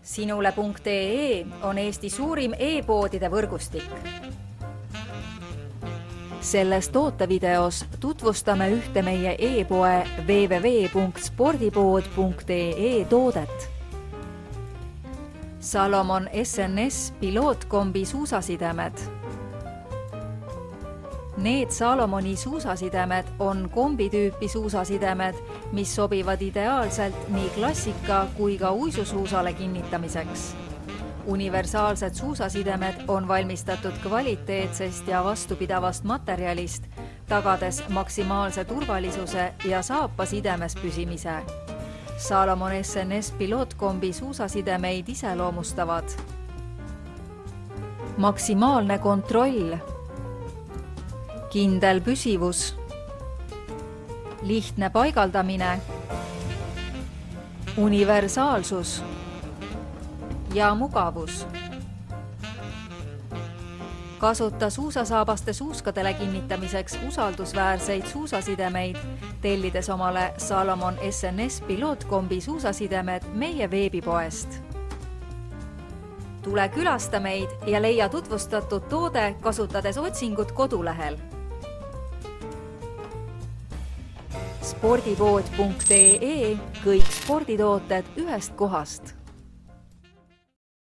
Sinule.ee on Eesti suurim e-poodide võrgustik. Selles tootevideos tutvustame ühte meie e-poe www.spordipood.ee toodet. Salomon SNS pilootkombi suusasidemed. Need Salomoni suusasidemed on kombitüüpi suusasidemed, mis sobivad ideaalselt nii klassika kui ka uisusuusale kinnitamiseks. Universaalsed suusasidemed on valmistatud kvaliteetsest ja vastupidavast materjalist, tagades maksimaalse turvalisuse ja saapasidemes püsimise. Salomon SNS pilootkombi suusasidemeid iseloomustavad maksimaalne kontroll, kindel püsivus, lihtne paigaldamine, universaalsus ja mugavus. Kasuta suusasaabaste suuskadele kinnitamiseks usaldusväärseid suusasidemeid, tellides omale Salomon SNS pilootkombi suusasidemed meie veebipoest. Tule külasta meid ja leia tutvustatud toode, kasutades otsingut kodulehel. Spordipood.ee, kõik sporditooted ühest kohast.